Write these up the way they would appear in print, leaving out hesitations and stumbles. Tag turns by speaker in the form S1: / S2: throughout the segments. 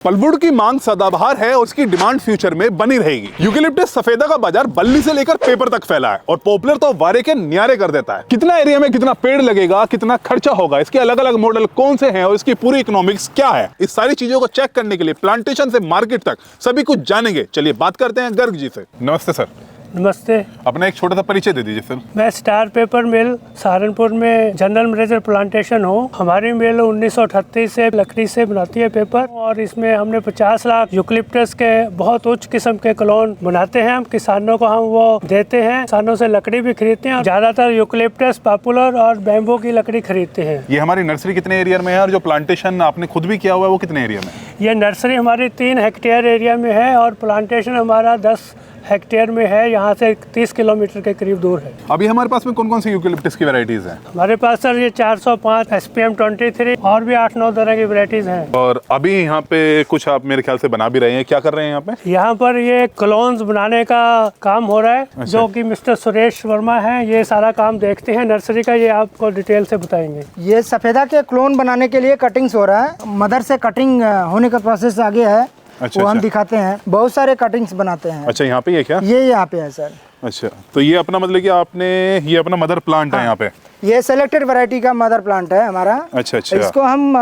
S1: पल्वुड की मांग सदाबहार है और उसकी डिमांड फ्यूचर में बनी रहेगी। यूकेलिप्टस सफेदा का बाजार बल्ली से लेकर पेपर तक फैला है और पॉपुलर तो वारे के न्यारे कर देता है। कितना एरिया में कितना पेड़ लगेगा, कितना खर्चा होगा, इसके अलग अलग मॉडल कौन से हैं और इसकी पूरी इकोनॉमिक्स क्या है, इस सारी चीजों को चेक करने के लिए प्लांटेशन से मार्केट तक सभी कुछ जानेंगे। चलिए बात करते हैं गर्ग जी से। नमस्ते सर।
S2: नमस्ते।
S1: अपना एक छोटा सा परिचय दे दीजिए सर।
S2: मैं स्टार पेपर मिल सहारनपुर में जनरल मैनेजर प्लांटेशन हूँ। हमारी मिल 1938 से लकड़ी से बनाती है पेपर और इसमें हमने 50 लाख यूकेलिप्टस के बहुत उच्च किस्म के कॉलोन बनाते हैं। हम किसानों को हम वो देते हैं, किसानों से लकड़ी भी खरीदते हैं। ज्यादातर यूकेलिप्टस पॉपुलर और बैम्बू की लकड़ी खरीदते हैं।
S1: ये हमारी नर्सरी कितने एरिया में है और जो प्लांटेशन आपने खुद भी किया हुआ है वो कितने एरिया में?
S2: ये नर्सरी हमारी 3 हेक्टेयर एरिया में है और प्लांटेशन हमारा 10 हेक्टेयर में है। यहाँ से 30 किलोमीटर के करीब दूर है।
S1: अभी हमारे पास में कौन कौन सी यूकेलिप्टस की वैरायटीज हैं?
S2: हमारे पास सर ये 405 SPM 23 और भी 8-9 तरह की वैरायटीज हैं।
S1: और अभी यहाँ पे कुछ आप मेरे ख्याल से बना भी रहे हैं, क्या कर रहे हैं यहाँ पे?
S2: यहाँ पर ये क्लोन्स बनाने का काम हो रहा है।
S1: अच्छा।
S2: जो कि मिस्टर सुरेश वर्मा हैं, ये सारा काम देखते हैं नर्सरी का। ये आपको डिटेल से बताएंगे।
S3: ये सफेदा के क्लोन बनाने के लिए कटिंग्स हो रहा है। मदर से कटिंग होने का प्रोसेस आगे है।
S1: अच्छा,
S3: वो हम
S1: अच्छा।
S3: दिखाते हैं। बहुत सारे कटिंग्स बनाते हैं।
S1: अच्छा, यहाँ पे ये क्या?
S3: ये यहाँ पे है सर।
S1: अच्छा, तो ये अपना मतलब कि आपने ये अपना मदर प्लांट है यहाँ पे?
S3: ये सेलेक्टेड वैरायटी का मदर प्लांट है हमारा।
S1: अच्छा अच्छा।
S3: इसको हम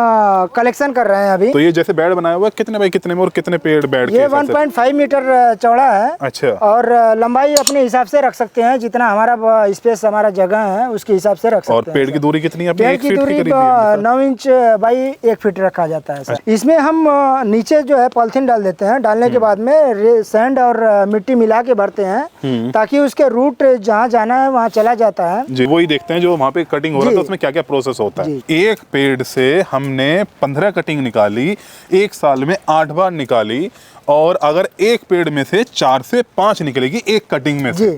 S3: कलेक्शन कर रहे हैं अभी।
S1: तो ये जैसे बेड बनाया हुआ है कितने बाई कितने में और कितने पेड़ बेड
S3: ये 1.5 मीटर चौड़ा है।
S1: अच्छा।
S3: और लंबाई अपने हिसाब से रख सकते हैं, जितना हमारा स्पेस हमारा जगह है उसके हिसाब से रख सकते हैं।
S1: और पेड़ की दूरी कितनी है?
S3: पेड़ की दूरी 9 इंच बाई 1 फीट रखा जाता है सर। इसमें हम नीचे जो है पॉलिथीन डाल देते हैं। डालने के बाद में सैंड और मिट्टी मिला के भरते हैं ताकि उसके रूट जहाँ जाना है वहाँ चला जाता है।
S1: जी, वही देखते हैं जो वहाँ पे कटिंग हो रहा है उसमें क्या क्या प्रोसेस होता है। एक पेड़ से हमने 15 कटिंग निकाली, 1 साल में 8 बार निकाली। और अगर एक पेड़ में से 4 से 5 निकलेगी एक कटिंग में से,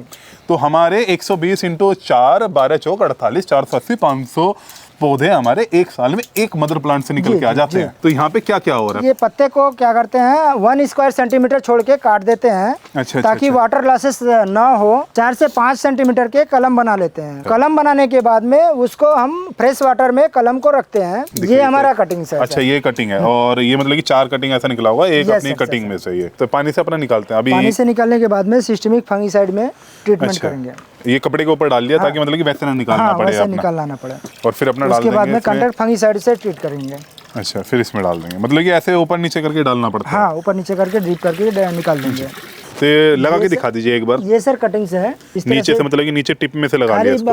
S1: तो हमारे 120 × 4 12 चौक 48 480 500 पौधे हमारे 1 साल में एक मदर प्लांट से निकल के आ जाते हैं। तो यहाँ पे क्या क्या हो रहा है?
S3: ये पत्ते को क्या करते हैं 1 स्क्वायर सेंटीमीटर छोड़ के काट देते हैं।
S1: अच्छा,
S3: ताकि
S1: अच्छा।
S3: वाटर लॉसेस ना हो। 4 से 5 सेंटीमीटर के कलम बना लेते हैं। कलम बनाने के बाद में उसको हम फ्रेश वाटर में कलम को रखते हैं। ये हमारा कटिंग है।
S1: अच्छा, ये कटिंग है। और ये मतलब कि 4 कटिंग ऐसा निकला होगा एक अपनी कटिंग में से। ये तो पानी से अपना निकालते हैं। अभी
S3: पानी से निकालने के बाद में सिस्टमिक फंगिसाइड में ट्रीटमेंट करेंगे।
S1: ये कपड़े के ऊपर डाल दिया ताकि मतलब कि वैसे ना निकालना पड़े अपना।
S3: निकालना पड़े।
S1: और फिर अपना डाल
S3: उसके
S1: देंगे
S3: बाद में
S1: इसमें।
S3: कॉन्टैक्ट फंगिसाइड से ट्रीट करेंगे।
S1: अच्छा, फिर इसमें डाल देंगे। मतलब कि ऐसे ऊपर नीचे करके डालना पड़ता है?
S3: हाँ, ऊपर नीचे करके ड्रिप करके निकाल देंगे।
S1: तो लगा के दिखा दीजिए एक बार।
S3: ये सर कटिंग से है। इस तरह
S1: नीचे से मतलब कि नीचे टिप में से लगा लिया इसको।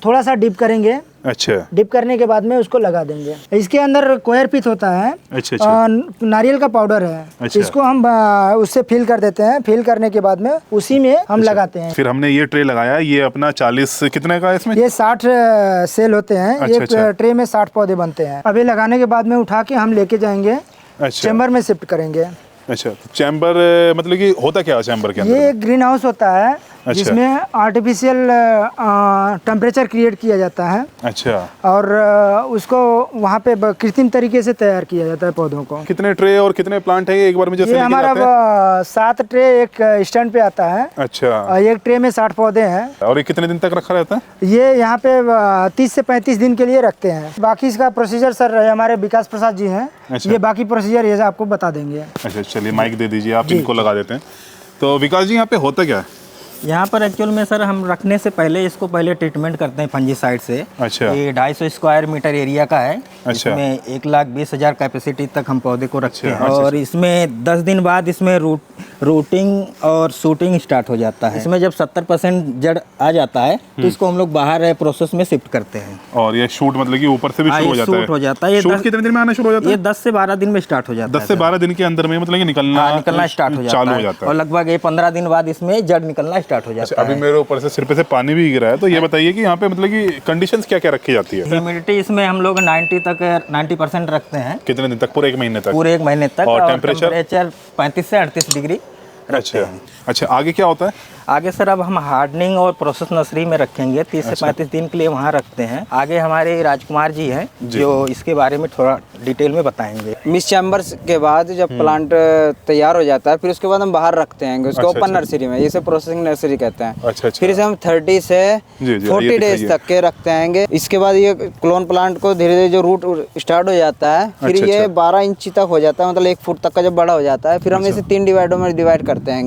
S3: थोड़ा सा डिप करेंगे।
S1: अच्छा।
S3: डिप करने के बाद में उसको लगा देंगे। इसके अंदर कोयर पिथ होता है।
S1: अच्छा अच्छा।
S3: नारियल का पाउडर है।
S1: अच्छा।
S3: इसको हम उससे फिल कर देते हैं। फिल करने के बाद में उसी में हम लगाते हैं।
S1: फिर हमने ये ट्रे लगाया, ये अपना 40 कितने का है इसमें?
S3: ये 60 सेल होते हैं।
S1: अच्छा,
S3: एक
S1: अच्छा।
S3: ट्रे में 60 पौधे बनते हैं। अभी लगाने के बाद में उठा के हम लेके जाएंगे।
S1: अच्छा।
S3: चेम्बर में शिफ्ट करेंगे।
S1: अच्छा, चैम्बर मतलब कि होता क्या है चैम्बर के अंदर?
S3: ये एक ग्रीन हाउस होता है।
S1: अच्छा।
S3: जिसमें आर्टिफिशियल टेम्परेचर क्रिएट किया जाता है।
S1: अच्छा।
S3: और उसको वहाँ पे कृत्रिम तरीके से तैयार किया जाता है पौधों को।
S1: कितने ट्रे और कितने प्लांट है एक बार में जैसे
S3: ये
S1: लेके
S3: हमारा
S1: जाते हैं?
S3: 7 ट्रे एक स्टैंड पे आता है।
S1: अच्छा।
S3: और एक ट्रे में 60 पौधे हैं।
S1: और ये कितने दिन तक रखा रहता है?
S3: ये यहाँ पे 30 से 35 दिन के लिए रखते हैं। बाकी इसका प्रोसीजर सर हमारे विकास प्रसाद जी हैं।
S1: अच्छा।
S3: ये बाकी प्रोसीजर ये आपको बता देंगे।
S1: अच्छा, चलिए माइक दे दीजिए आप, इनको लगा देते हैं। तो विकास जी यहाँ पे होता क्या है?
S4: यहाँ पर एक्चुअल में सर हम रखने से पहले इसको पहले ट्रीटमेंट करते हैं फंजीसाइड से।
S1: अच्छा।
S4: ये 250 स्क्वायर मीटर एरिया का है।
S1: अच्छा।
S4: इसमें 1,20,000 कैपेसिटी तक हम पौधे को रखते हैं।
S1: अच्छा,
S4: और इसमें 10 दिन बाद इसमें रूटिंग और शूटिंग स्टार्ट हो जाता है। इसमें जब 70% जड़ आ जाता है तो इसको हम लोग बाहर प्रोसेस में शिफ्ट करते हैं।
S1: और ये शूट मतलब कि ऊपर से भी शुरू हो जाता है?
S4: शूट हो जाता है।
S1: शूट कितने दिन में आना शुरू हो जाता है?
S4: ये 10 से 12 दिन में स्टार्ट हो जाता है।
S1: 10 से 12 दिन के अंदर में मतलब कि निकलना
S4: स्टार्ट हो जाता
S1: चालू
S4: है।
S1: हो जाता है।
S4: और लगभग ये 15 दिन बाद इसमें जड़ निकलना स्टार्ट हो जाता है।
S1: अभी मेरे ऊपर से सिर पे से पानी भी गिरा है, तो ये बताइए कि यहाँ पे मतलब कि कंडीशंस क्या क्या रखी जाती है?
S4: ह्यूमिडिटी इसमें हम लोग 90% रखते हैं।
S1: कितने दिन तक? पूरे 1 महीने तक?
S4: पूरे 1 महीने तक।
S1: और
S4: और
S1: टेम्परेचर
S4: 35 से 38 डिग्री रखते हैं।
S1: अच्छा, आगे क्या होता है?
S4: आगे सर अब हम हार्डनिंग और प्रोसेस नर्सरी में रखेंगे। 30 से 35 दिन के लिए वहाँ रखते हैं। आगे हमारे राजकुमार जी हैं जो इसके बारे में थोड़ा डिटेल में बताएंगे।
S5: मिस चैम्बर्स के बाद जब प्लांट तैयार हो जाता है, फिर उसके बाद हम बाहर रखते हैं उसको ओपन नर्सरी में, इसे प्रोसेसिंग नर्सरी कहते हैं। फिर इसे हम 30 से 40 डेज तक के रखते हैं। इसके बाद ये क्लोन प्लांट को धीरे धीरे जो रूट स्टार्ट हो जाता है, फिर ये 12 इंच तक हो जाता है, मतलब 1 फुट तक का जब बड़ा हो जाता है, फिर हम इसे 3 डिवाइडों में डिवाइड करते हैं।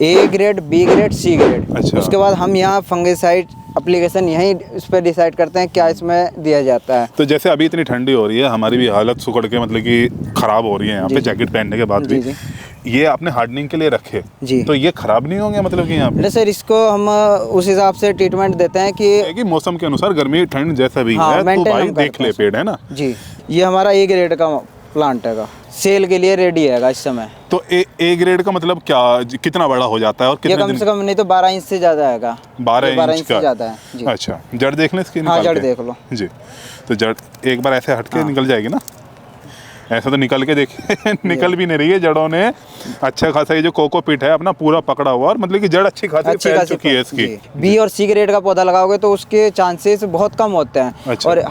S5: A grade, B grade, C grade. उसके बाद हम यहाँ फंगिसाइड एप्लीकेशन यहीं इस पर डिसाइड करते हैं क्या इसमें दिया जाता है।
S1: तो जैसे अभी इतनी ठंडी हो रही है, हमारी भी हालत सुकड़ के मतलब कि खराब हो रही है यहाँ पे जैकेट पहनने के बाद भी। ये आपने हार्डनिंग के लिए रखे
S5: जी,
S1: तो ये खराब नहीं होंगे मतलब कि यहाँ पे?
S5: सर इसको हम उस हिसाब से ट्रीटमेंट देते हैं कि
S1: मौसम के अनुसार गर्मी ठंड जैसा भी है तो भाई देख ले पेड़, है ना जी।
S5: ये हमारा ए ग्रेड का प्लांट है, सेल के लिए रेडी है इस समय।
S1: तो ए ग्रेड का मतलब क्या, कितना बड़ा हो जाता है और कितने
S5: ये कम से कम नहीं तो 12 इंच से ज्यादा है।
S1: 12 इंच
S5: से ज्यादा है जी।
S1: अच्छा, जड़ देख लें इसकी?
S5: हाँ, जड़ देख लो
S1: जी। तो जड़ एक बार ऐसे हटके निकल जाएगी ना, ऐसा तो निकल के देखिए निकल भी नहीं रही है। जड़ों ने अच्छा खासा ये जो कोकोपीट है अपना पूरा पकड़ा हुआ, और मतलब कि जड़ अच्छी खासी फैल चुकी है इसकी।
S5: बी और सी ग्रेड का पौधा लगाओगे तो उसके चांसेस बहुत कम होते हैं। अच्छा। और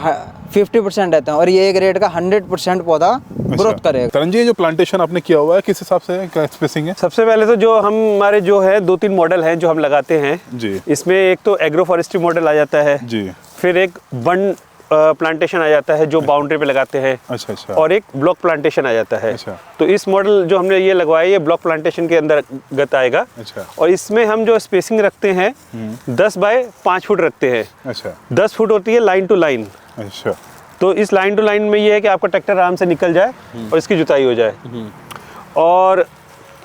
S5: 50% रहते हैं, और ये ग्रेड का 100% पौधा ग्रोथ करेगा।
S1: तरन जी, जो प्लांटेशन आपने किया हुआ है किस हिसाब से, क्या स्पेसिंग है?
S6: सबसे पहले तो जो हमारे जो है 2-3 मॉडल हैं जो हम लगाते हैं
S1: जी।
S6: इसमें एक तो एग्रो फॉरेस्ट्री मॉडल आ जाता है
S1: जी,
S6: फिर एक वन प्लांटेशन आ जाता है जो बाउंड्री पे लगाते हैं।
S1: अच्छा।
S6: और एक ब्लॉक प्लांटेशन आ जाता है।
S1: अच्छा।
S6: तो इस मॉडल जो हमने ये लगवाया ये ब्लॉक प्लांटेशन के अंतर्गत आएगा।
S1: अच्छा।
S6: और इसमें हम जो स्पेसिंग रखते हैं 10 बाय 5 फुट रखते हैं।
S1: अच्छा।
S6: 10 फुट होती है लाइन टू लाइन।
S1: अच्छा।
S6: तो इस लाइन टू लाइन में ये है कि आपका ट्रैक्टर आराम से निकल जाए और इसकी जुताई हो जाए। और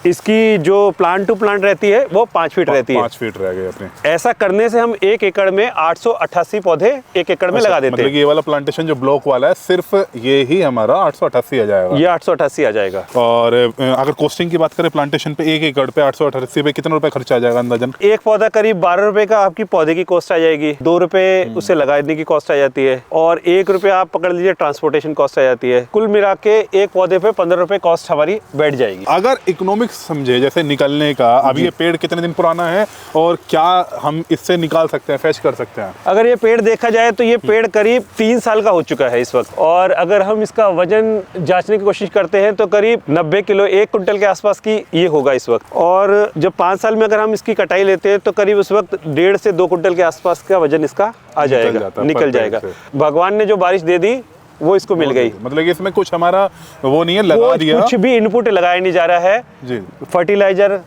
S6: इसकी जो प्लांट टू प्लांट रहती है वो 5 फीट रहती है।
S1: 5 फीट रह गए अपने।
S6: ऐसा करने से हम 1 एकड़ में 888 पौधे 1 एकड़ में लगा देते
S1: मतलब
S6: हैं।
S1: ये वाला प्लांटेशन जो ब्लॉक वाला है सिर्फ ये ही हमारा 888 आ जाएगा।
S6: ये 888 आ जाएगा।
S1: और अगर कॉस्टिंग की बात करें प्लांटेशन पे 1 एकड़ पे 888 पे कितना रुपए खर्चा आ जाएगा अंदाजन?
S6: एक पौधा करीब 12 रुपए का आपकी पौधे की कॉस्ट आ जाएगी, 2 रुपए उसे लगाने की कॉस्ट आ जाती है, और 1 रुपया आप पकड़ लीजिए ट्रांसपोर्टेशन कॉस्ट आ जाती है। कुल मिला के एक पौधे पे 15 रुपए कॉस्ट हमारी बैठ जाएगी।
S1: अगर इकोनॉमिक्स समझे जैसे निकलने का, अभी ये पेड़ कितने दिन पुराना है और क्या हम इससे निकाल सकते हैं, फैच कर सकते हैं?
S6: अगर ये पेड़ देखा जाए तो ये पेड़ करीब 3 साल का हो चुका है इस वक्त, और अगर हम इसका वजन जांचने की कोशिश करते हैं तो करीब 90 किलो 1 कुंटल के आसपास की ये होगा इस वक्त। और जब 5 साल में अगर हम इसकी कटाई लेते हैं तो करीब उस वक्त 1.5 से 2 कुंटल के आसपास का वजन इसका आ जाएगा, निकल जाएगा। भगवान ने जो बारिश दे दी वो इसको मिल गई।
S1: मतलब कि इसमें कुछ हमारा वो नहीं है, लगा दिया
S6: कुछ भी इनपुट लगाया नहीं जा रहा है
S1: जी,
S6: फर्टिलाइजर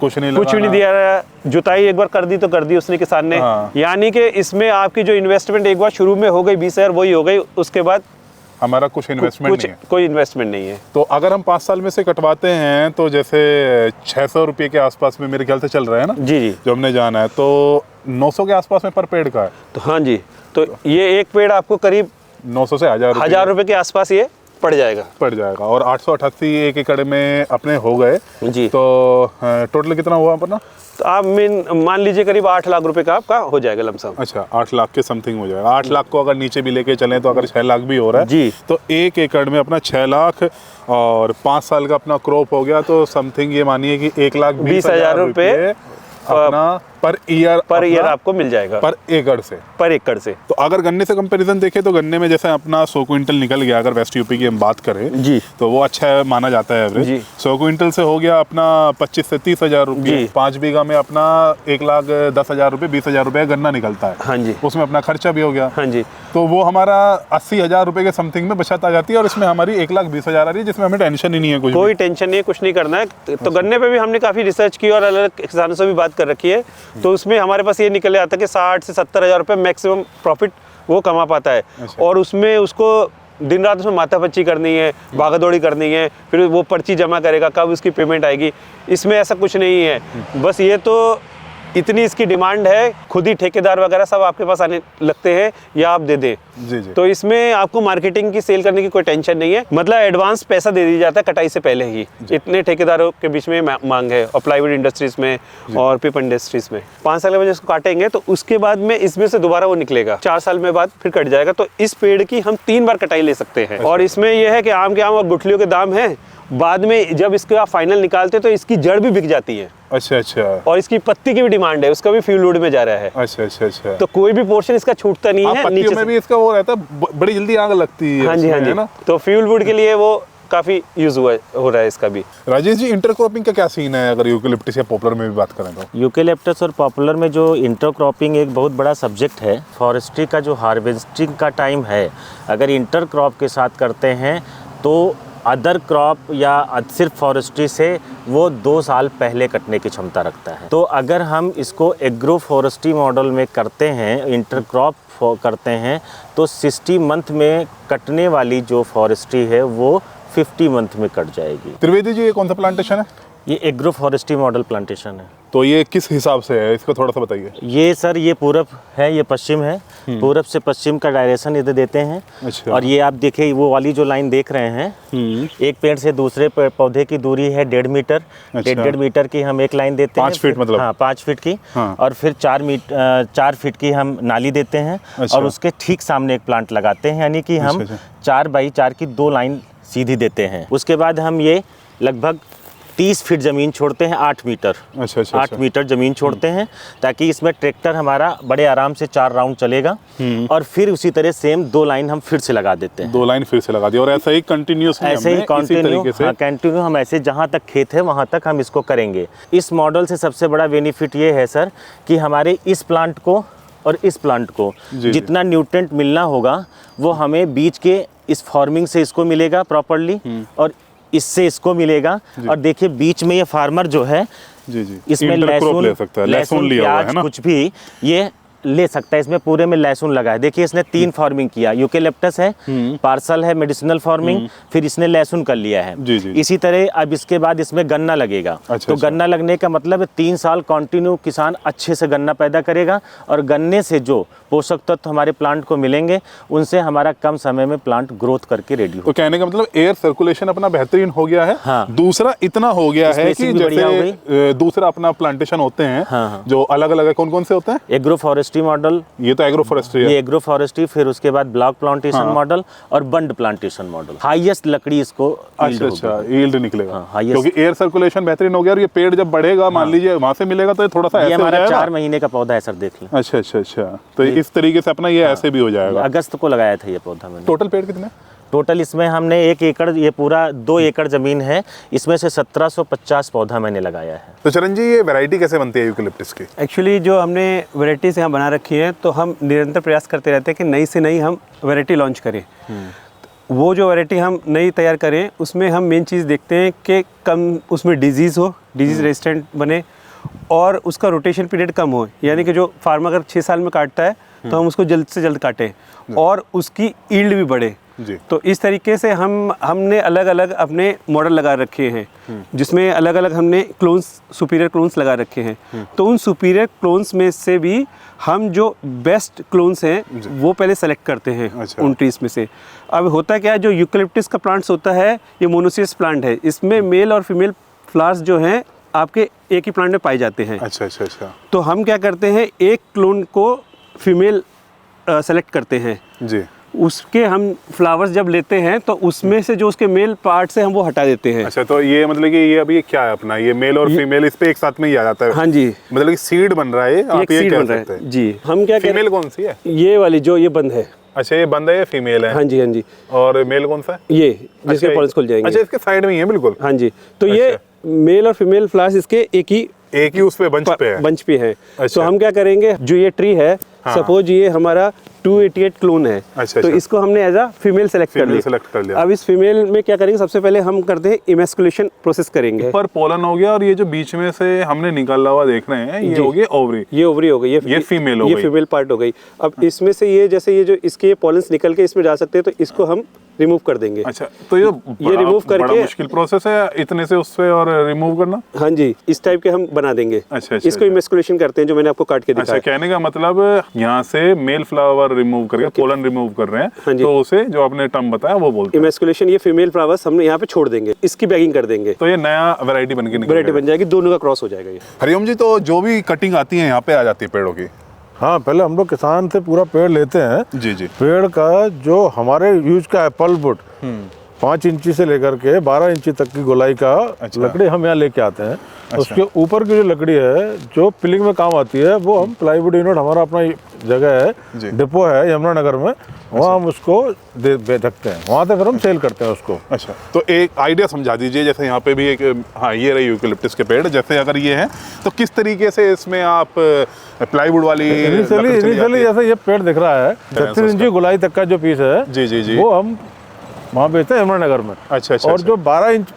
S1: कुछ नहीं
S6: दिया रहा है। जुताई एक बार कर दी तो कर दी उसने किसान ने।
S1: हाँ।
S6: यानी कि इसमें आपकी जो इन्वेस्टमेंट एक बार शुरू में हो गई 20,000 वही हो गई, उसके बाद
S1: हमारा कुछ इन्वेस्टमेंट नहीं है।
S6: कोई इन्वेस्टमेंट नहीं है।
S1: तो अगर हम 5 साल में से कटवाते हैं तो जैसे 600 रुपये के आसपास में मेरे ख्याल से चल रहा है ना
S6: जी,
S1: जो हमने जाना है, तो 900 के आसपास में पर पेड़ का है।
S6: तो हाँ जी, तो ये एक पेड़ आपको करीब
S1: 900 से
S6: 1000 रुपए के आसपास ये पड़ जाएगा। और 888 1 एकड़ में अपने हो गए जी।
S1: तो टोटल कितना हुआ अपना?
S6: तो आप मान लीजिए करीब 8 लाख रुपए का आपका हो जाएगा लमसम।
S1: अच्छा, 8 लाख के समथिंग हो जाएगा। 8 लाख को अगर नीचे भी लेके चलें तो अगर 6 लाख भी हो रहा है
S6: जी,
S1: तो 1 एकड़ में अपना 6 लाख और 5 साल का अपना क्रॉप हो गया तो समथिंग ये मानिए कि 1,20,000 रुपए अपना पर ईयर आपको मिल जाएगा पर एकड़ से। तो अगर गन्ने से कंपैरिजन देखें तो गन्ने में जैसे अपना 100 क्विंटल निकल गया, अगर वेस्ट यूपी की हम बात करें जी, तो वो अच्छा है, माना जाता है एवरेज। 100 क्विंटल से हो गया अपना 25 से 30,000 रुपये। 5 बीघा में अपना 1,10,000 रुपये 20,000 रुपये गन्ना निकलता है। हाँ जी, उसमें अपना खर्चा भी हो गया। हाँ जी, तो वो हमारा 80,000 रुपये के समथिंग में बचत आ जाती है, और इसमें हमारी 1,20,000 आ रही है, जिसमें हमें टेंशन ही नहीं है, कोई टेंशन नहीं है, कुछ नहीं करना है। तो गन्ने पे भी हमने काफी रिसर्च की और अलग किसानों से भी बात कर रखी है, तो उसमें हमारे पास ये निकल आता है कि 60 से 70,000 रुपये मैक्सिमम प्रॉफिट वो कमा पाता है। और उसमें उसको दिन रात उसमें माथापच्ची करनी है, भागादौड़ी करनी है, फिर वो पर्ची जमा करेगा, कब उसकी पेमेंट आएगी, इसमें ऐसा कुछ नहीं है। बस ये तो इतनी इसकी डिमांड है, खुद ही ठेकेदार वगैरह सब आपके पास आने लगते हैं या आप दे दें जी। तो इसमें आपको मार्केटिंग की सेल करने की कोई टेंशन नहीं है, मतलब एडवांस पैसा दे दिया जाता है कटाई से पहले ही। इतने ठेकेदारों के बीच में मांग है, और प्लाईवुड इंडस्ट्रीज में और पेपर इंडस्ट्रीज में 5 साल के बाद इसको काटेंगे तो उसके बाद में इसमें से दोबारा वो निकलेगा, 4 साल में बाद फिर कट जाएगा। तो इस पेड़ की हम 3 बार कटाई ले सकते हैं। और इसमें यह है कि आम के आम और गुठलियों के दाम है, बाद में जब इसको आप फाइनल निकालते तो इसकी जड़ भी बिक जाती है। अच्छा अच्छा
S6: और इसकी पत्ती की भी डिमांड है, उसका भी फ्यूल वुड में जा रहा है।
S1: अच्छा अच्छा अच्छा।
S6: तो कोई भी पोर्शन इसका छूटता नहीं है।
S1: पत्तियों में भी इसका वो रहता है, बड़ी जल्दी आग लगती है।
S6: हाँ जी हाँ जी, तो फ्यूल वुड के लिए वो काफी यूज हो रहा है इसका भी।
S1: राजेश जी, इंटरक्रॉपिंग का क्या सीन है अगर यूकेलिप्टस या पॉपुलर में भी बात करें तो?
S7: यूकेलिप्टस और पॉपुलर में जो इंटरक्रॉपिंग एक बहुत बड़ा सब्जेक्ट है। फॉरेस्ट्री का जो हार्वेस्टिंग का टाइम है, अगर इंटरक्रॉप के साथ करते हैं तो अदर क्रॉप या सिर्फ फॉरेस्ट्री से वो 2 साल पहले कटने की क्षमता रखता है। तो अगर हम इसको एग्रो फॉरेस्ट्री मॉडल में करते हैं, इंटरक्रॉप करते हैं, तो 60 मंथ में कटने वाली जो फॉरेस्ट्री है वो 50 मंथ में कट जाएगी।
S1: त्रिवेदी जी, ये कौन सा प्लांटेशन है?
S7: ये एग्रो फॉरेस्ट्री मॉडल प्लांटेशन है।
S1: तो ये किस हिसाब से है, इसको थोड़ा सा बताइए।
S7: ये सर, ये पूरब है, ये पश्चिम है। पूरब से पश्चिम का डायरेक्शन इधर देते हैं।
S1: अच्छा।
S7: और ये आप देखिए, वो वाली जो लाइन देख रहे हैं, एक पेड़ से दूसरे पौधे की दूरी है 1.5 मीटर।
S1: अच्छा।
S7: 1.5 मीटर की हम एक लाइन देते हैं।
S1: 5 फीट मतलब?
S7: हाँ, 5 फीट की।
S1: हाँ।
S7: और फिर 4 फीट की हम नाली देते हैं।
S1: अच्छा।
S7: और उसके ठीक सामने एक प्लांट लगाते हैं, यानी कि हम
S1: अच्छा।
S7: 4 बाई 4 की 2 लाइन सीधी देते हैं। उसके बाद हम ये लगभग 30 फीट ज़मीन छोड़ते हैं, 8 मीटर।
S1: अच्छा अच्छा।
S7: 8 मीटर ज़मीन छोड़ते हैं, ताकि इसमें ट्रैक्टर हमारा बड़े आराम से 4 राउंड चलेगा। और फिर उसी तरह सेम 2 लाइन हम फिर से लगा देते हैं।
S1: 2 लाइन फिर से लगा दी, और ऐसा ही कंटिन्यूस
S7: ऐसे ही कंटिन्यू हम ऐसे जहाँ तक खेत है वहाँ तक हम इसको करेंगे। इस मॉडल से सबसे बड़ा बेनिफिट ये है सर कि हमारे इस प्लांट को और इस प्लांट को जितना न्यूट्रेंट मिलना होगा वो हमें बीज के इस फार्मिंग से इसको मिलेगा प्रॉपर्ली, और इससे इसको मिलेगा। और देखिए बीच में ये फार्मर जो है
S1: जी जी,
S7: इसमें
S1: इंटरक्रॉप ले सकता है, लहसुन लिया हुआ है
S7: प्याज
S1: ना,
S7: कुछ भी ये ले सकता है। इसमें पूरे में लहसुन लगा है। देखिए इसने 3 फार्मिंग किया, यूकेलिप्टस है, पार्सल है मेडिसिनल फार्मिंग, फिर इसने लहसुन कर लिया है।
S1: जी जी।
S7: इसी तरह अब इसके बाद इसमें गन्ना लगेगा।
S1: अच्छा,
S7: तो गन्ना लगने का मतलब 3 साल कंटिन्यू किसान अच्छे से गन्ना पैदा करेगा, और गन्ने से जो पोषक तत्व हमारे प्लांट को मिलेंगे उनसे हमारा कम समय में प्लांट ग्रोथ करके रेडी हो।
S1: तो कहने का मतलब एयर सर्कुलेशन अपना बेहतरीन हो गया है।
S7: हाँ।
S1: दूसरा इतना हो गया है कि जैसे दूसरा अपना प्लांटेशन होते हैं।
S7: हाँ।
S1: जो अलग अलग है, कौन कौन से होते हैं?
S7: एग्रो फॉरेस्ट्री मॉडल,
S1: ये तो एग्रो फॉरेस्ट्री है।
S7: ये एग्रो फॉरेस्ट्री, फिर उसके बाद ब्लॉक प्लांटेशन मॉडल और बंड प्लांटेशन मॉडल। हाईएस्ट लकड़ी इसको
S1: अच्छा अच्छा, यील्ड निकलेगा।
S7: हाँ,
S1: क्योंकि एयर सर्कुलेशन बेहतरीन हो गया, और ये पेड़ जब बढ़ेगा, मान लीजिए वहां से मिलेगा, तो ये थोड़ा सा
S7: ये
S1: ऐसे हो
S7: हमारा
S1: जाएगा।
S7: 4 महीने का पौधा है सर, देख लें।
S1: अच्छा अच्छा अच्छा, तो इस तरीके से अपना ये ऐसे भी हो जाएगा।
S7: अगस्त को लगाया था ये पौधा मैंने।
S1: टोटल पेड़ कितने?
S7: टोटल इसमें हमने 1 एकड़, ये पूरा 2 एकड़ जमीन है, इसमें से 1750 पौधा मैंने लगाया है।
S1: तो चरण जी, ये वैरायटी कैसे बनती है यूकेलिप्टस की?
S8: एक्चुअली जो हमने वैरायटीज यहाँ बना रखी है, तो हम निरंतर प्रयास करते रहते हैं कि नई से नई हम वैरायटी लॉन्च करें। वो जो वैरायटी हम नई तैयार करें, उसमें हम मेन चीज़ देखते हैं कि कम उसमें डिजीज़ हो, डिजीज़ रेजिस्टेंट बने, और उसका रोटेशन पीरियड कम हो। यानी कि जो फार्मर अगर 6 साल में काटता है तो हम उसको जल्द से जल्द काटें, और उसकी ईल्ड भी बढ़े।
S1: जी।
S8: तो इस तरीके से हमने अलग अलग अपने मॉडल लगा रखे हैं, जिसमें अलग अलग हमने क्लोन्स, सुपीरियर क्लोन्स लगा रखे हैं। तो उन सुपीरियर क्लोन्स में से भी हम जो बेस्ट क्लोन्स हैं वो पहले सेलेक्ट करते हैं।
S1: अच्छा।
S8: उन ट्रीज में से अब होता क्या है, जो यूकेलिप्टस का प्लांट्स होता है, ये मोनोसियस प्लांट है, इसमें मेल और फीमेल फ्लावर्स जो हैं आपके एक ही प्लांट में पाए जाते हैं।
S1: अच्छा अच्छा अच्छा।
S8: तो हम क्या करते हैं, एक क्लोन को फीमेल सेलेक्ट करते हैं,
S1: जी।
S8: उसके हम फ्लावर्स जब लेते हैं तो उसमें से जो उसके मेल पार्ट है हम वो हटा देते हैं।
S1: अच्छा, तो ये मतलब कि ये अभी क्या है अपना, ये मेल और फीमेल इस पे एक साथ में ही आ जाता है?
S8: हाँ जी,
S1: मतलब कि सीड बन रहा है, आप
S8: एक
S1: ये
S8: सीड
S1: कह
S8: बन रहा
S1: सकते
S8: है
S1: हैं।
S8: जी। हम क्या करें,
S1: फीमेल कौन सी है?
S8: ये वाली जो ये बंद है।
S1: अच्छा, ये बंद है, ये फीमेल है?
S8: हाँ जी हाँ जी।
S1: और मेल कौन सा है?
S8: ये जिसके पॉलिन्स खुल जाएंगे।
S1: अच्छा, इसके साइड में ही है बिल्कुल?
S8: हाँ जी। तो ये मेल और फीमेल फ्लावर्स इसके एक ही
S1: उस पे बंच पे है।
S8: बंच पे है।
S1: अच्छा।
S8: तो हम क्या करेंगे, जो ये ट्री है, सपोज ये हमारा 288 क्लोन है।
S1: अच्छा,
S8: तो
S1: अच्छा।
S8: इसको हमने एज अ फीमेल सेलेक्ट कर लिया। अब इस फीमेल में क्या करेंगे, सबसे पहले हम करते हैं इमेस्कुलेशन प्रोसेस करेंगे।
S1: ऊपर पोलन हो गया, और ये जो बीच में से हमने निकाला हुआ देख रहे हैं, ये हो गया ओवरी।
S8: ये ओवरी हो गई,
S1: ये फीमेल हो गई।
S8: ये फीमेल पार्ट हो गई। अब इसमें से ये जैसे ये जो इसके पॉलिन्स निकल के इसमें जा सकते हैं, तो इसको हम रिमूव कर देंगे।
S1: अच्छा, तो ये
S8: रिमूव करके
S1: बड़ा मुश्किल प्रोसेस है इतने से उससे और रिमूव करना?
S8: हाँ जी, इस टाइप के हम बना देंगे।
S1: अच्छा,
S8: इसको इमेस्कुलेशन करते हैं, जो मैंने आपको काट के दिखाया।
S1: अच्छा, कहने का मतलब यहाँ से मेल फ्लावर रिमूव करके पोलन रिमूव कर रहे हैं।
S8: हाँ जी।
S1: तो उसे जो आपने टर्म बताया वो बोलते हैं
S8: इमेस्कुलेशन। ये फीमेल फ्लावर्स हमने यहाँ पे छोड़ देंगे, इसकी बैगिंग कर देंगे,
S1: तो ये नया वैरायटी बन के
S8: वैरायटी बन जाएगी, दोनों का क्रॉस हो जाएगा ये।
S1: हरिओम जी, तो जो भी कटिंग आती है यहाँ पे आ जाती है पेड़ों की?
S9: हाँ, पहले हम लोग किसान से पूरा पेड़ लेते हैं।
S1: जी जी।
S9: पेड़ का जो हमारे यूज का है पल्प वुड, 5 इंची से लेकर के 12 इंची तक की गोलाई का लकड़ी हम यहाँ लेके आते हैं। उसके ऊपर की जो लकड़ी है जो पिलिंग में काम आती है वो हम प्लाईवुड यूनिट, हमारा अपना जगह है, डिपो है यमुनानगर में, वहाँ हम उसको रखते हैं, वहाँ से फिर हम सेल करते हैं उसको।
S1: अच्छा, तो एक आइडिया समझा दीजिए, जैसे यहाँ पे भी एक, हाँ ये रही यूकेलिप्टस के पेड़, जैसे अगर ये है तो किस तरीके से इसमें आप प्लाईवुड वाली
S9: इनिशियली जैसे ये पेड़ दिख रहा है 36 इंची गोलाई तक का जो पीस है,
S1: जी जी जी,
S9: वो हम वहाँ बेचते हैं यमुनानगर में।
S1: अच्छा अच्छा,
S9: और जो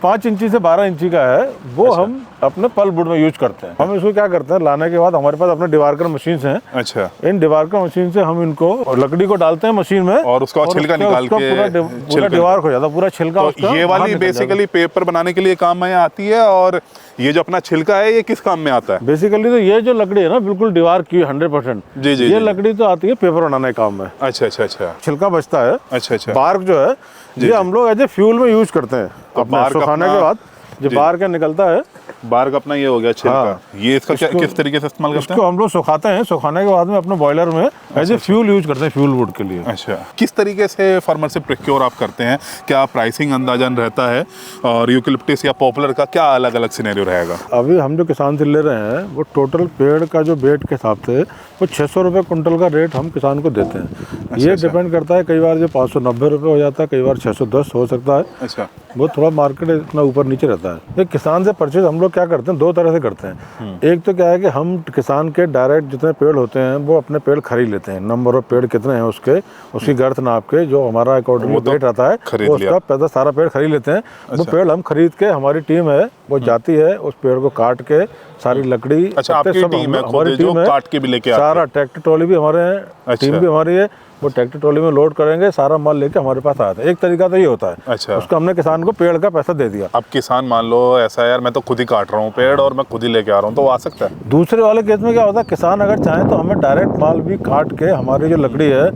S9: 5 इंची से 12 इंची का है वो हम अपने पल्पवुड में यूज करते हैं। हम इसको क्या करते हैं, लाने के बाद हमारे पास अपने डिवार्कर मशीन हैं।
S1: अच्छा,
S9: इन डिवार्कर मशीन से हम इनको लकड़ी को डालते हैं मशीन में
S1: और उसका छिलका निकाल के
S9: पूरा डिवार्क हो जाता है, पूरा छिलका।
S1: तो ये वाली बेसिकली पेपर बनाने के लिए काम में आती है, और ये जो अपना छिलका है ये किस काम में आता है?
S9: बेसिकली तो ये जो लकड़ी है ना बिल्कुल डिवार्क की 100%,
S1: जी जी,
S9: ये लकड़ी तो आती है पेपर बनाने के काम में।
S1: अच्छा अच्छा अच्छा,
S9: छिलका बचता है।
S1: अच्छा अच्छा,
S9: बार्क जो है ये हम लोग एज ए फ्यूल में यूज करते हैं।
S1: तो
S9: बार्क सुखाने के बाद जो बार्क निकलता है,
S1: बार्क अपना ये हो गया छिलका, ये इसका किस तरीके से इस्तेमाल करते हैं?
S9: इसको हम लोग सुखाते हैं, सुखाने के बाद में अपने बॉयलर में एज ए फ्यूल यूज करते हैं, फ्यूल वुड के लिए।
S1: अच्छा, किस तरीके से फार्मर से प्रोक्योर आप करते हैं, क्या प्राइसिंग अंदाजन रहता है, और यूकेलिप्टस या पॉपुलर का क्या अलग अलग सिनेरियो रहेगा?
S9: अभी हम जो किसान से ले रहे हैं वो टोटल पेड़ का जो वेट के हिसाब से वो 600 रुपये कुंटल का रेट हम किसान को देते हैं। ये डिपेंड करता है, कई बार जो 590 रुपये हो जाता है, कई बार 610 हो सकता है।
S1: अच्छा,
S9: वो थोड़ा मार्केट इतना ऊपर नीचे रहता है। ये किसान से परचेज हम लोग क्या करते हैं, 2 तरह से करते हैं। एक तो क्या है कि हम किसान के डायरेक्ट जितने पेड़ होते हैं वो अपने पेड़ खरीद लेते हैं, नंबर ऑफ पेड़ कितने हैं उसकी गर्थ नाप के जो हमारा अकॉर्डिंग रेट रहता है वो उसका पैदा सारा पेड़ खरीद लेते हैं। वो पेड़ हम खरीद के, हमारी टीम है वो जाती है उस पेड़ को काट के सारी लकड़ी,
S1: अच्छा आपकी टीम है,
S9: हमारी टीम है,
S1: काट के भी लेके आते हैं,
S9: सारा ट्रैक्टर ट्रॉली भी हमारे हैं, टीम भी हमारी है, वो ट्रैक्टर ट्रॉली में लोड करेंगे, सारा माल लेके हमारे पास आता है। एक तरीका तो ये होता है।
S1: अच्छा,
S9: उसका हमने किसान को पेड़ का पैसा दे दिया।
S1: अब किसान मान लो ऐसा यार मैं तो खुद ही काट रहा हूँ पेड़ और मैं खुद ही लेके आ रहा हूँ, तो वो आ सकता है?
S9: दूसरे वाले केस में क्या होता है, किसान अगर चाहे तो हमें डायरेक्ट माल भी काट के, हमारी जो लकड़ी है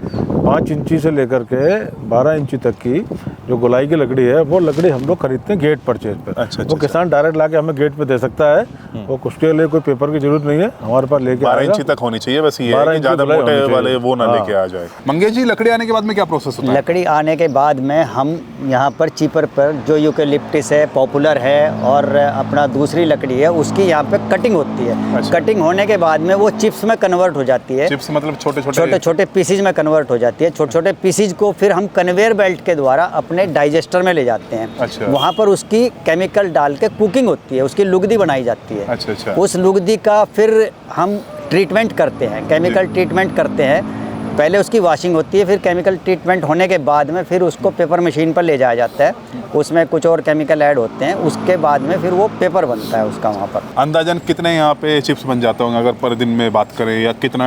S9: 5 इंची से लेकर के 12 इंची तक की जो गोलाई की लकड़ी है वो लकड़ी हम लोग खरीदते हैं गेट परचेज पे।
S1: अच्छा,
S9: वो किसान डायरेक्ट लाके हमें गेट पे दे सकता है, वो उसके लिए कोई पेपर की जरूरत नहीं है, हमारे पास लेके
S1: 12 इंची तक होनी चाहिए, बस ये है कि ज्यादा मोटे वाले वो ना लेके आ जाए। मंगेश जी, लकड़ी आने के बाद में क्या प्रोसेस होता है?
S10: लकड़ी आने के बाद में हम यहाँ पर चीपर पर जो यूकेलिप्टस है, पॉपुलर है और अपना दूसरी लकड़ी है उसकी यहाँ पे कटिंग होती है।
S1: अच्छा।
S10: कटिंग होने के बाद में वो चिप्स में कन्वर्ट हो जाती है।
S1: चिप्स मतलब
S10: छोटे छोटे पीसीज में कन्वर्ट हो जाती है। छोटे छोटे पीसीज को फिर हम कन्वेयर बेल्ट के द्वारा अपने डाइजेस्टर में ले जाते हैं।
S1: अच्छा।
S10: वहाँ पर उसकी केमिकल डाल के कुकिंग होती है, उसकी लुगदी बनाई जाती है।
S1: अच्छा अच्छा,
S10: उस लुगदी का फिर हम ट्रीटमेंट करते हैं, केमिकल ट्रीटमेंट करते हैं। पहले उसकी वॉशिंग होती है, फिर केमिकल ट्रीटमेंट होने के बाद में फिर उसको पेपर मशीन पर ले जाया जाता है, उसमें कुछ और केमिकल ऐड होते हैं, उसके बाद में फिर वो पेपर बनता है उसका। वहाँ पर
S1: अंदाजन कितने यहाँ पे चिप्स बन जाते होंगे अगर पर दिन में बात करें, या कितना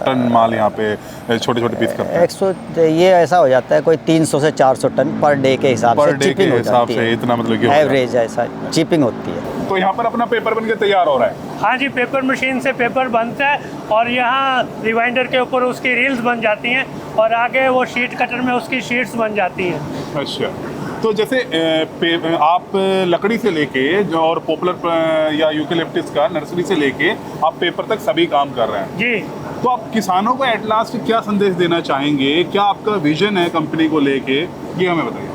S1: टन माल यहाँ पे छोटे छोटे पीस करते हैं?
S10: 100, ये ऐसा हो जाता है कोई 300 से 400 टन पर डे के हिसाब से चिपिंग हो जाती है।
S1: इतना मतलब कि
S10: एवरेज ऐसा चिपिंग होती है।
S1: तो यहाँ पर अपना पेपर बन के तैयार हो रहा है?
S2: हाँ जी, पेपर मशीन से पेपर बनता है और यहाँ रिवाइंडर के ऊपर उसकी रील्स बन जाती हैं और आगे वो शीट कटर में उसकी शीट्स बन जाती हैं।
S1: अच्छा, तो जैसे आप लकड़ी से लेके जो और पॉपुलर या यूकेलिप्टस का नर्सरी से लेके आप पेपर तक सभी काम कर रहे हैं
S2: जी,
S1: तो आप किसानों को एट लास्ट क्या संदेश देना चाहेंगे? क्या आपका विजन है कंपनी को लेके, ये हमें बताइए।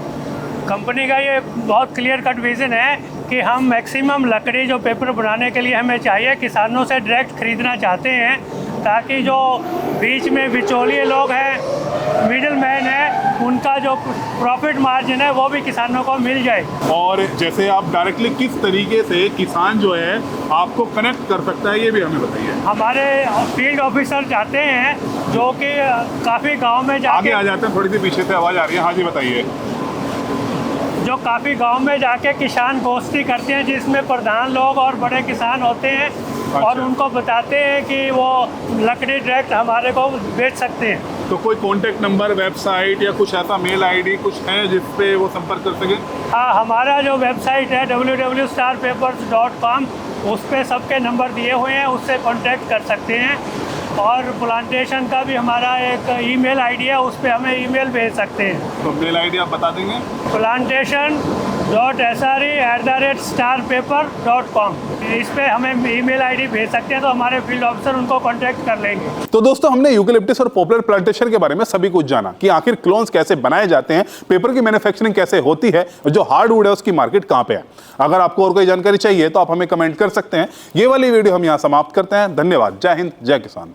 S2: कंपनी का ये बहुत क्लियर कट विजन है कि हम मैक्सिमम लकड़ी जो पेपर बनाने के लिए हमें चाहिए किसानों से डायरेक्ट खरीदना चाहते हैं, ताकि जो बीच में बिचौलिए लोग हैं, मिडिल मैन है, उनका जो प्रॉफिट मार्जिन है वो भी किसानों को मिल जाए। और
S1: जैसे आप डायरेक्टली किस तरीके से किसान जो है आपको कनेक्ट कर सकता है, ये भी हमें बताइए।
S2: हमारे फील्ड ऑफिसर जाते हैं जो कि काफ़ी गाँव में जाके,
S1: आगे आ जाते हैं, थोड़ी सी पीछे से आवाज़ आ रही है। हाँ जी बताइए।
S2: जो काफ़ी गांव में जाके किसान गोष्ठी करते हैं जिसमें प्रधान लोग और बड़े किसान होते हैं। अच्छा। और उनको बताते हैं कि वो लकड़ी डायरेक्ट हमारे को बेच सकते हैं।
S1: तो कोई कॉन्टेक्ट नंबर, वेबसाइट या कुछ ऐसा मेल आईडी कुछ है जिस पे वो संपर्क कर सके?
S2: हाँ, हमारा जो वेबसाइट है www.starpapers.com, उस पर सबके नंबर दिए हुए हैं, उससे कॉन्टेक्ट कर सकते हैं। और प्लांटेशन का भी हमारा एक ईमेल आईडी है, उस पर हमें ईमेल भेज सकते हैं।
S1: तो मेल आईडी आप बता देंगे?
S2: plantation sre@starpaper.com। इस पे हमें ईमेल आईडी भेज सकते हैं, तो हमारे फील्ड ऑफिसर उनको कांटेक्ट कर लेंगे।
S1: तो दोस्तों, हमने यूकेलिप्टस और पॉपुलर प्लांटेशन के बारे में सभी कुछ जाना कि आखिर क्लोन्स कैसे बनाए जाते हैं, पेपर की मैन्युफैक्चरिंग कैसे होती है, और जो हार्डवुड है उसकी मार्केट कहां पे है। अगर आपको और कोई जानकारी चाहिए तो आप हमें कमेंट कर सकते हैं। ये वाली वीडियो हम यहां समाप्त करते हैं। धन्यवाद। जय हिंद, जय किसान।